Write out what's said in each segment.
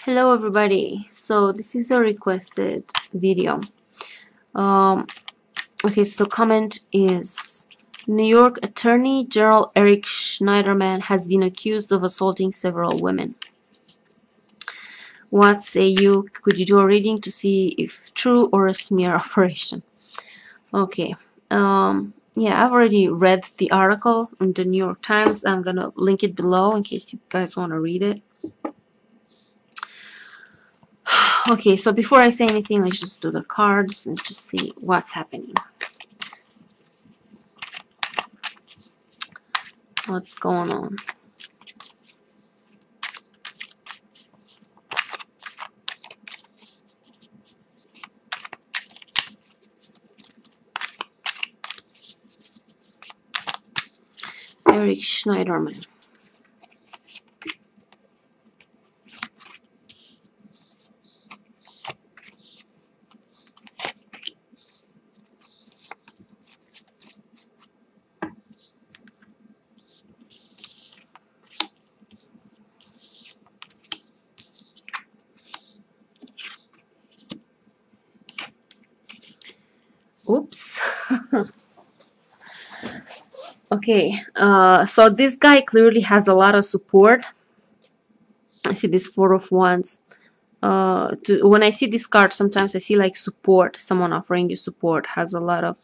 Hello everybody, so this is a requested video. Okay, so the comment is: New York Attorney General Eric Schneiderman has been accused of assaulting several women. What say you? Could you do a reading to see if true or a smear operation? Okay, yeah, I've already read the article in the New York Times. I'm gonna link it below in case you guys want to read it. Okay, so before I say anything, let's just do the cards and just see what's happening. What's going on? Eric Schneiderman. Oops. Okay, so this guy clearly has a lot of support. I see this Four of Wands. When I see this card, sometimes I see like support, someone offering you support, has a lot of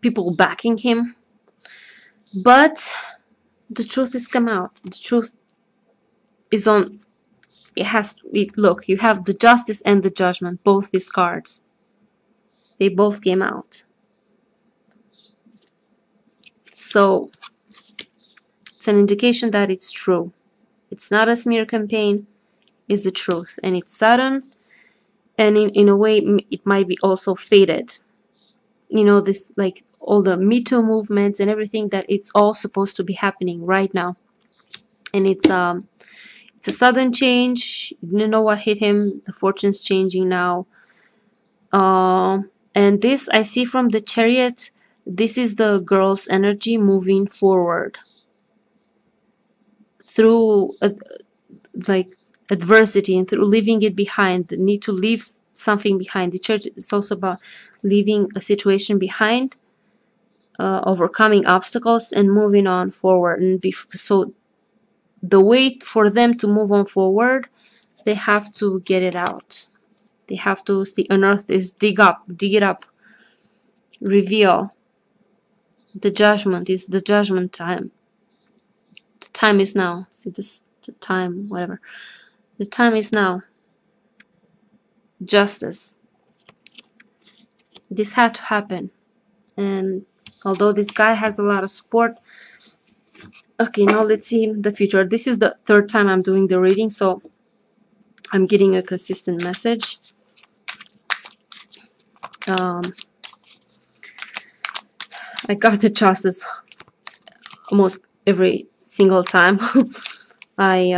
people backing him. But the truth has come out. The truth is on. Look, you have the Justice and the Judgment, both these cards. They both came out. So it's an indication that it's true. It's not a smear campaign, it's the truth. And it's sudden, and in a way it might be also fated. You know, this, like all the Me Too movements and everything, that it's all supposed to be happening right now. And it's a sudden change. You didn't know what hit him. The fortune's changing now. And this I see from the Chariot. This is the girl's energy moving forward through like adversity and through leaving it behind. The need to leave something behind. The Church is also about leaving a situation behind, overcoming obstacles and moving on forward. And so the way for them to move on forward, they have to get it out. They have to unearth this, dig it up, reveal. The judgment is the judgment time. The time is now. See this, the time, whatever. The time is now. Justice. This had to happen. And although this guy has a lot of support. Okay, now let's see the future. This is the third time I'm doing the reading, so I'm getting a consistent message. I got the justice almost every single time I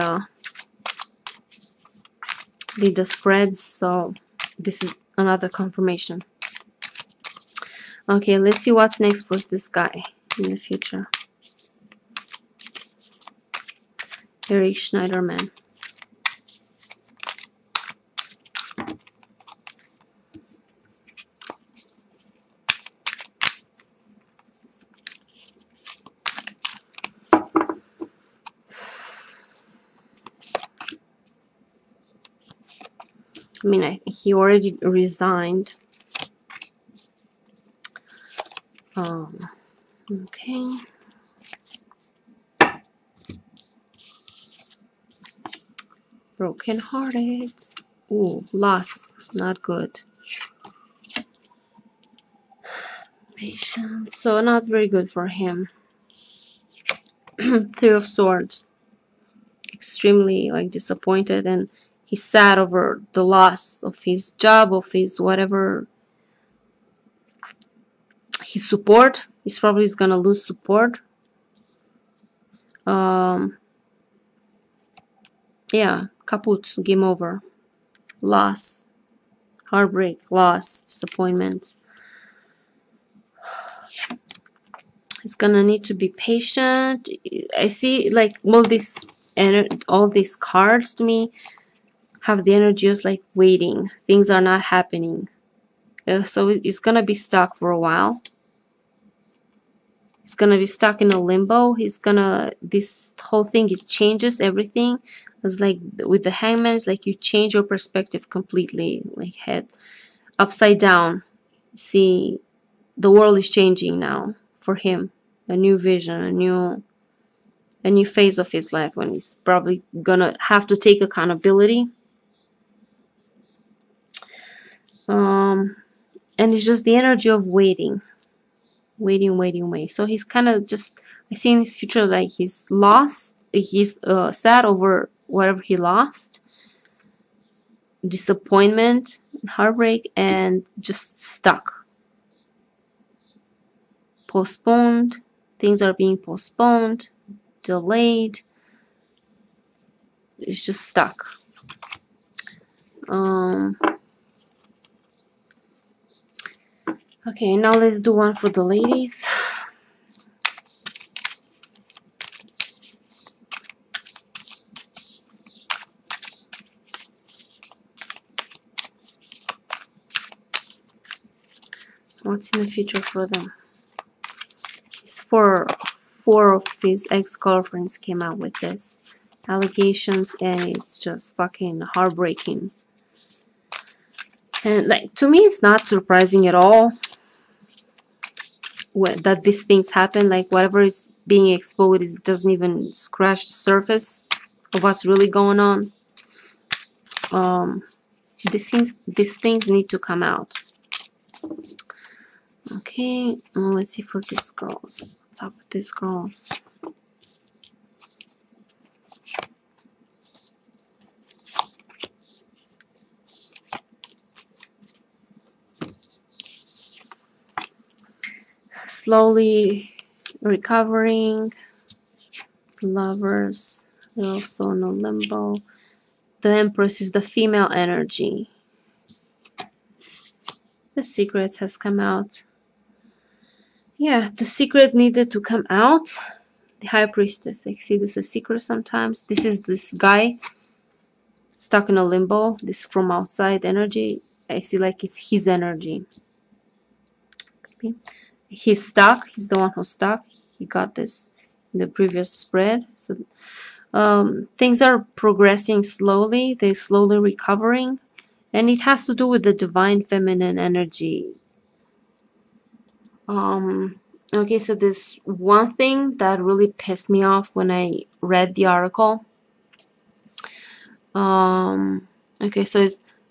did the spreads, so this is another confirmation. Okay, let's see what's next for this guy in the future. Eric Schneiderman. I mean, he already resigned. Okay. Broken hearted. Ooh, loss. Not good. Patience. So not very good for him. Three of Swords. Extremely like disappointed, and he's sad over the loss of his job, of his whatever, his support. He's probably gonna lose support. Yeah, kaput, game over, loss, heartbreak, loss, disappointment. He's gonna need to be patient. I see like all this all these cards to me have the energy of like waiting. Things are not happening. So it's gonna be stuck for a while. It's gonna be stuck in a limbo. This whole thing, it changes everything. It's like with the Hangman, it's like you change your perspective completely, like head upside down. See, the world is changing now for him. A new vision, a new phase of his life when he's probably gonna have to take accountability. And it's just the energy of waiting. So he's kind of just, I see in his future like he's lost, he's sad over whatever he lost, disappointment, heartbreak, and just stuck, postponed. Things are being postponed, delayed. It's just stuck. Okay, now let's do one for the ladies. What's in the future for them? It's four of his ex-girlfriends came out with this allegations, and it's just fucking heartbreaking. And like, to me, it's not surprising at all that these things happen. Like, whatever is being exposed, it doesn't even scratch the surface of what's really going on. These things need to come out. Okay, let's see for these girls. What's up with these girls? Slowly recovering. Lovers, they're also in a limbo. The Empress is the female energy. The secrets has come out. Yeah, the secret needed to come out. The High Priestess. I see this as a secret sometimes. This is this guy stuck in a limbo. This from outside energy. I see like it's his energy. Okay. He's stuck. He's the one who's stuck. He got this in the previous spread. So things are progressing slowly. They're slowly recovering. And it has to do with the divine feminine energy. Okay, so this one thing that really pissed me off when I read the article. Okay, so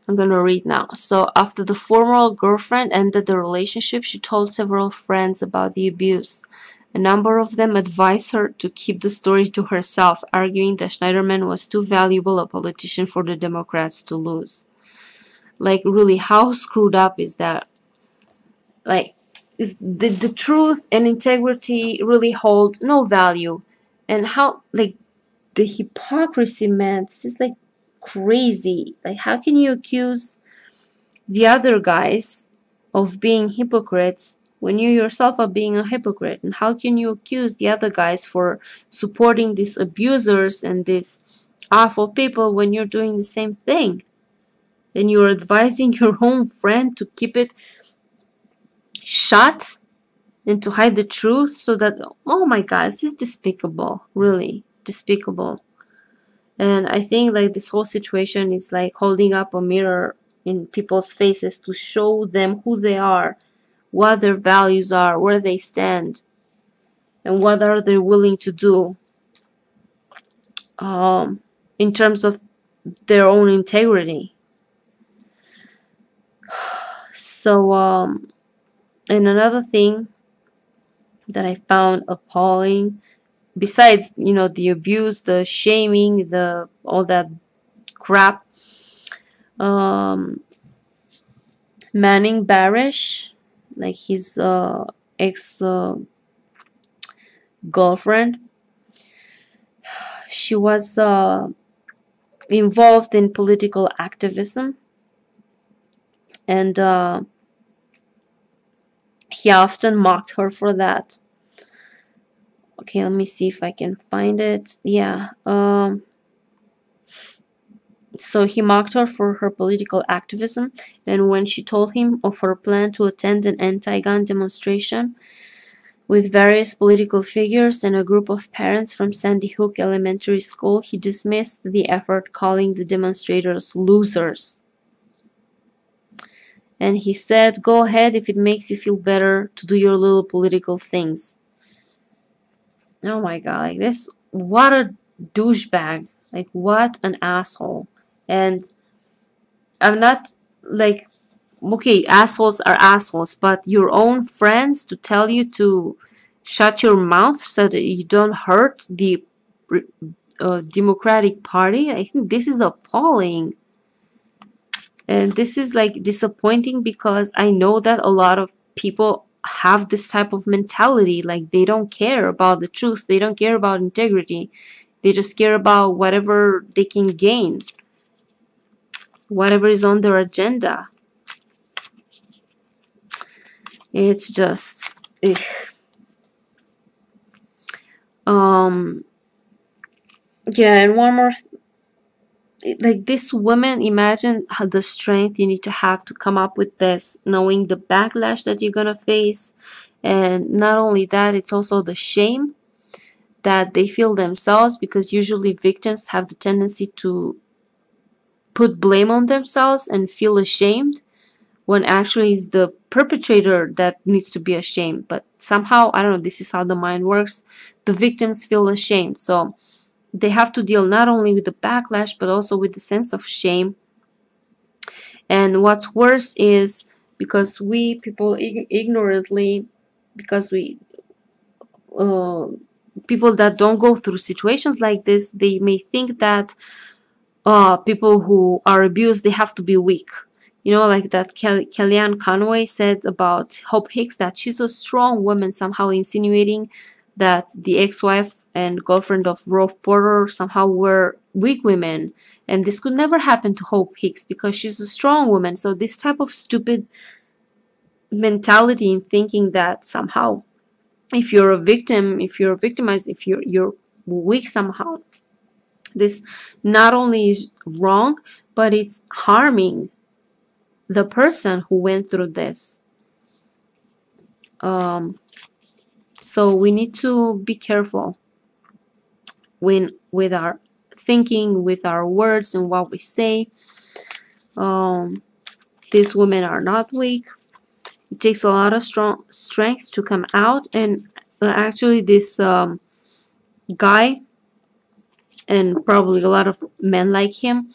I'm gonna read now. So after the former girlfriend ended the relationship, she told several friends about the abuse. A number of them advised her to keep the story to herself, arguing that Schneiderman was too valuable a politician for the Democrats to lose. Like, really, how screwed up is that? Like, is the truth and integrity really hold no value? And how, like, the hypocrisy, man, this is like crazy. Like, how can you accuse the other guys of being hypocrites when you yourself are being a hypocrite? And how can you accuse the other guys for supporting these abusers and these awful people when you're doing the same thing? And you're advising your own friend to keep it shut and to hide the truth so that, oh my God, this is despicable, really despicable. And I think like this whole situation is like holding up a mirror in people's faces to show them who they are, what their values are, where they stand, and what are they willing to do in terms of their own integrity. So, and another thing that I found appalling, besides, you know, the abuse, the shaming, the all that crap, Manning Barish, like his ex girlfriend, she was involved in political activism, and he often mocked her for that. Okay, let me see if I can find it. Yeah. So he mocked her for her political activism, and when she told him of her plan to attend an anti-gun demonstration with various political figures and a group of parents from Sandy Hook Elementary School, he dismissed the effort, calling the demonstrators losers. And he said, "Go ahead if it makes you feel better to do your little political things." Oh my god, like this, what a douchebag. Like, what an asshole. And I'm not like, okay, assholes are assholes, but your own friends to tell you to shut your mouth so that you don't hurt the Democratic Party, I think this is appalling. And this is like disappointing because I know that a lot of people have this type of mentality. Like, they don't care about the truth, they don't care about integrity, they just care about whatever they can gain, whatever is on their agenda. It's just ugh. Yeah, and one more, like, this woman, imagine how the strength you need to have to come up with this, knowing the backlash that you're gonna face. And not only that, it's also the shame that they feel themselves, because usually victims have the tendency to put blame on themselves and feel ashamed, when actually it's the perpetrator that needs to be ashamed. But somehow, I don't know, this is how the mind works, the victims feel ashamed. So they have to deal not only with the backlash, but also with the sense of shame. And what's worse is, because we people ignorantly, because we people that don't go through situations like this, they may think that people who are abused, they have to be weak. You know, like that Kellyanne Conway said about Hope Hicks, that she's a strong woman, somehow insinuating that the ex-wife and girlfriend of Rolf Porter somehow were weak women. And this could never happen to Hope Hicks because she's a strong woman. So this type of stupid mentality in thinking that somehow if you're a victim, if you're victimized, if you're weak somehow, this not only is wrong, but it's harming the person who went through this. So we need to be careful with our thinking, with our words, and what we say. These women are not weak. It takes a lot of strong strength to come out. And actually, this guy, and probably a lot of men like him,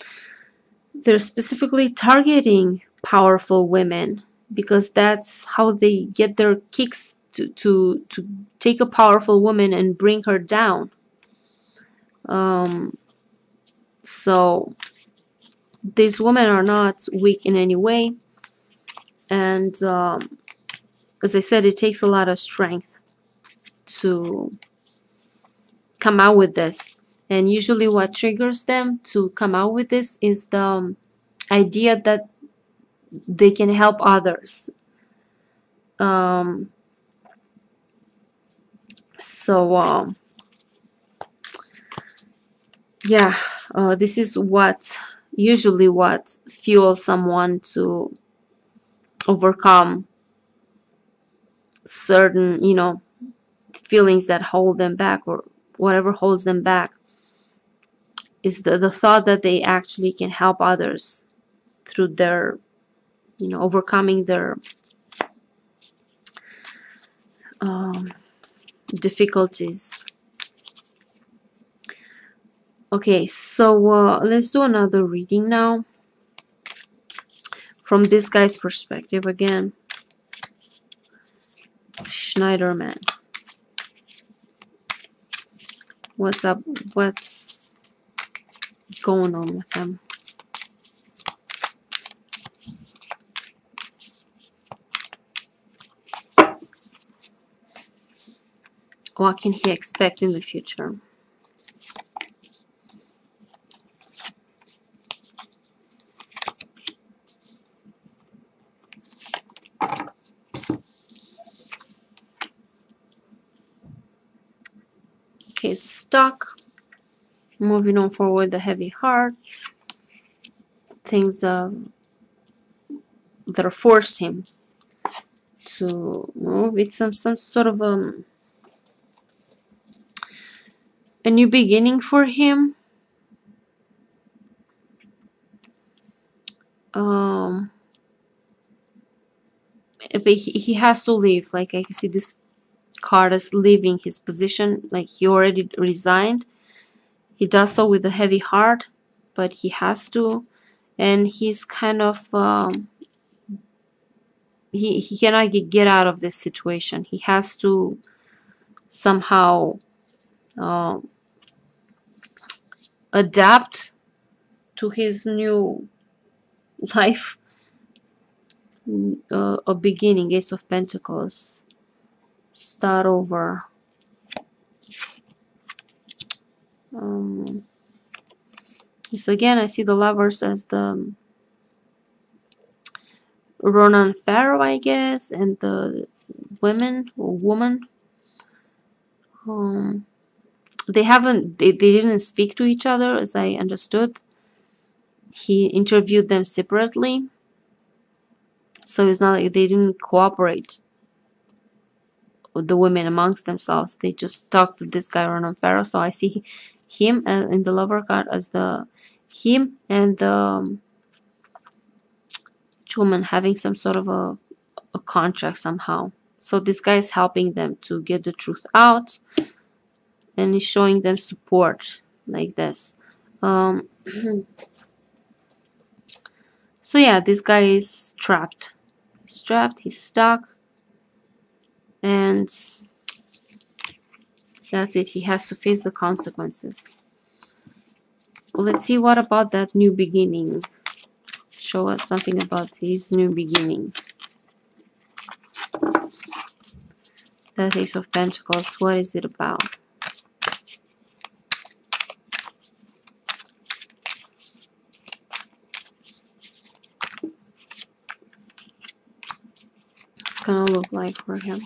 they're specifically targeting powerful women, because that's how they get their kicks, to take a powerful woman and bring her down. So these women are not weak in any way. And as I said, it takes a lot of strength to come out with this. And usually what triggers them to come out with this is the idea that they can help others. Yeah, this is what usually what fuels someone to overcome certain, feelings that hold them back, or whatever holds them back, is the thought that they actually can help others through their, overcoming their difficulties. Okay, so let's do another reading now from this guy's perspective again. Schneiderman. What's up? What's going on with him? What can he expect in the future? is stuck, moving on forward, the heavy heart, things that forced him to move. It's some sort of a new beginning for him. But he has to leave. Like, I can see this card as leaving his position. Like, he already resigned. He does so with a heavy heart, but he has to. And he's kind of he cannot get out of this situation. He has to somehow adapt to his new life. A beginning, Ace of Pentacles. Start over. So again, I see the Lovers as the Ronan Pharaoh, I guess, and the woman. They didn't speak to each other, as I understood. He interviewed them separately, so it's not like they didn't cooperate with the women amongst themselves. They just talked to this guy Ronan Pharaoh. So I see him in the Lover card as him and the woman having some sort of a contract somehow. So this guy is helping them to get the truth out, and he's showing them support like this. So yeah, this guy is trapped. He's trapped, he's stuck, and that's it. He has to face the consequences. Let's see, what about that new beginning? Show us something about his new beginning. That Ace of Pentacles, what is it about? It's gonna look like for him.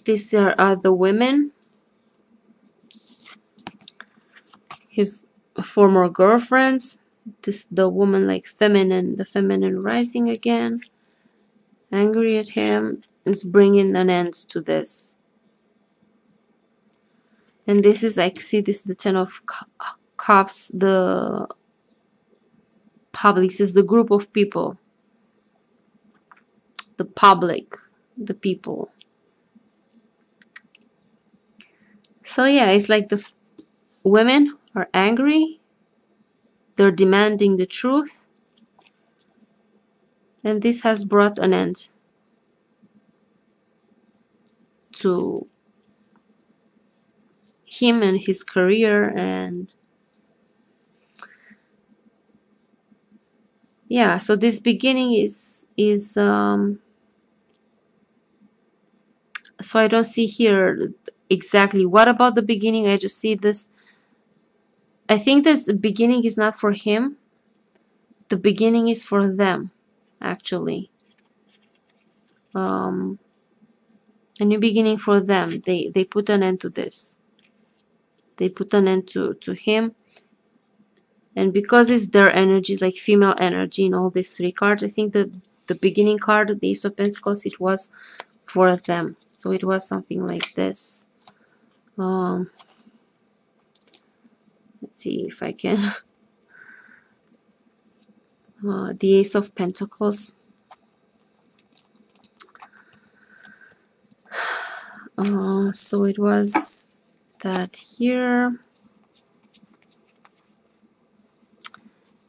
These are the women, his former girlfriends. The woman, like feminine, the feminine rising again, angry at him. It's bringing an end to this. And this is, like, see, this is the Ten of Cups, the public, this is the group of people, the public, the people. So yeah, it's like the women are angry, they're demanding the truth, and this has brought an end to him and his career. And yeah, so this beginning is so I don't see here exactly what about the beginning. I just see this. I think that the beginning is not for him, the beginning is for them, actually. A new beginning for them. They put an end to this. They put an end to him. And because it's their energy, like female energy in all these three cards, I think the beginning card, the Ace of Pentacles, it was for them. So it was something like this. Let's see if I can. The Ace of Pentacles. So it was that here.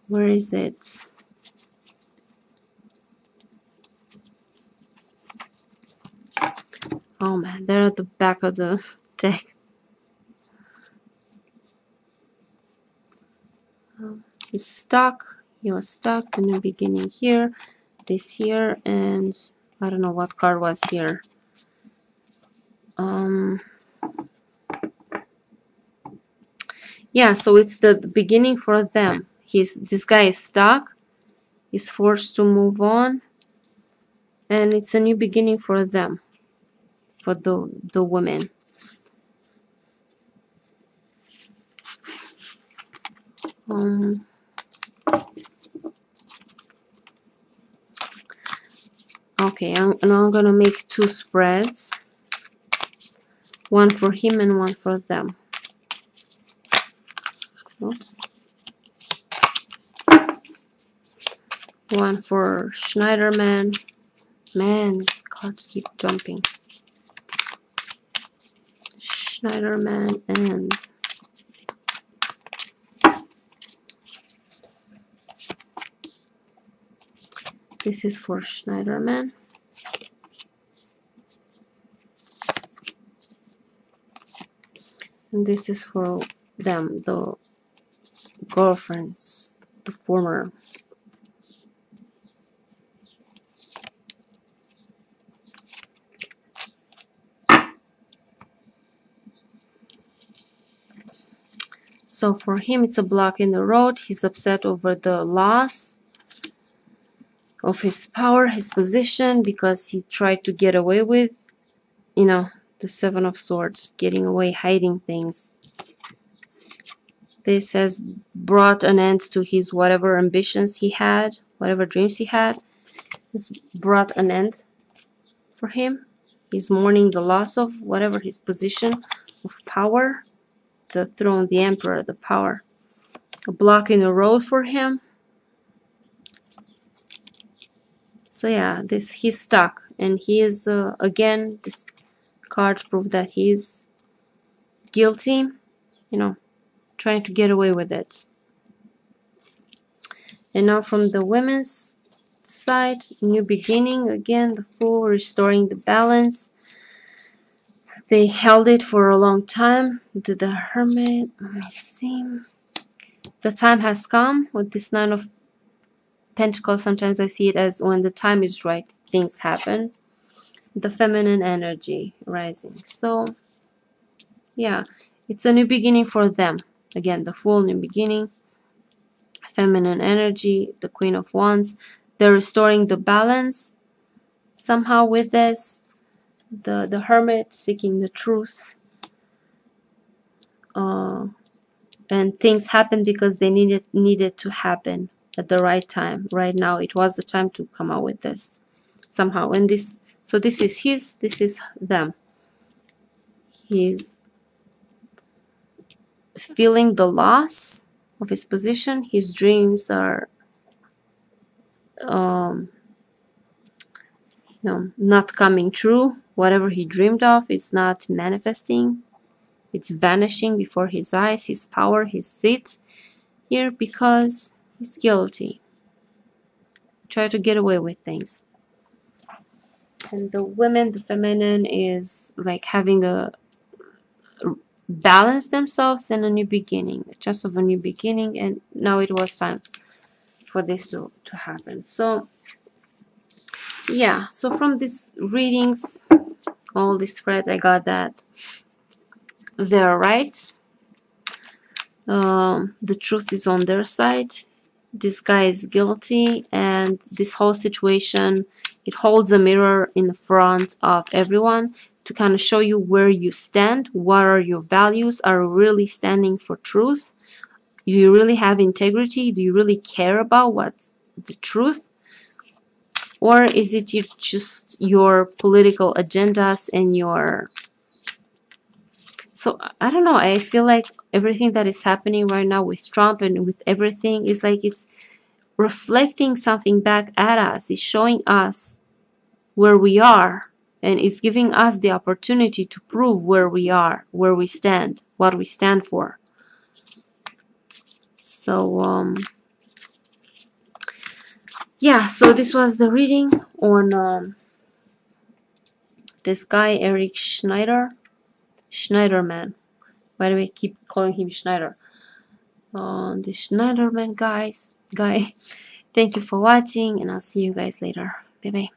Where is it? Oh man, they're at the back of the deck. He's stuck. He was stuck. The new beginning here, this here, and I don't know what card was here. Yeah, so it's the beginning for them. This guy is stuck. He's forced to move on, and it's a new beginning for them, for the women. Okay, now I'm gonna make 2 spreads, one for him and one for them. Oops. One for Schneiderman. Man, these cards keep jumping. Schneiderman, and this is for Schneiderman. And this is for them, the girlfriends, the former. So for him, it's a block in the road. He's upset over the loss of his power, his position, because he tried to get away with, you know, the 7 of Swords, getting away, hiding things. This has brought an end to his whatever ambitions he had, whatever dreams he had. It's brought an end for him. He's mourning the loss of whatever his position of power, the throne, the emperor, the power. A block in the road for him. So yeah, he's stuck, and he is again, this card proves that he's guilty, you know, trying to get away with it. And now from the women's side, new beginning, again, the Fool, restoring the balance. They held it for a long time. The Hermit, let me see. The time has come with this 9 of Pentacles. Sometimes I see it as when the time is right, things happen. The feminine energy rising. So yeah, it's a new beginning for them. Again, the Fool, new beginning. Feminine energy, the Queen of Wands. They're restoring the balance somehow with this. The Hermit, seeking the truth. And things happen because they needed to happen at the right time. Right now, it was the time to come out with this somehow. And this, so this is his, this is them. He's feeling the loss of his position. His dreams are not coming true. Whatever he dreamed of is not manifesting. It's vanishing before his eyes. His power, his seat here, because he's guilty. Try to get away with things. And the women, the feminine, is like having a balance themselves in a new beginning, a chance of a new beginning, and now it was time for this to happen. So yeah, so from these readings, all these spreads, I got that they're right. The truth is on their side. This guy is guilty, and this whole situation, it holds a mirror in front of everyone to kind of show you where you stand. What are your values? Are you really standing for truth? Do you really have integrity? Do you really care about what's the truth? Or is it just your political agendas and your... So I don't know, I feel like everything that is happening right now with Trump and with everything is like it's reflecting something back at us. It's showing us where we are, and it's giving us the opportunity to prove where we are, where we stand, what we stand for. So yeah, so this was the reading on this guy, Eric Schneiderman. Why do I keep calling him Schneider? The Schneiderman, guys. guy. Thank you for watching, and I'll see you guys later. Bye bye.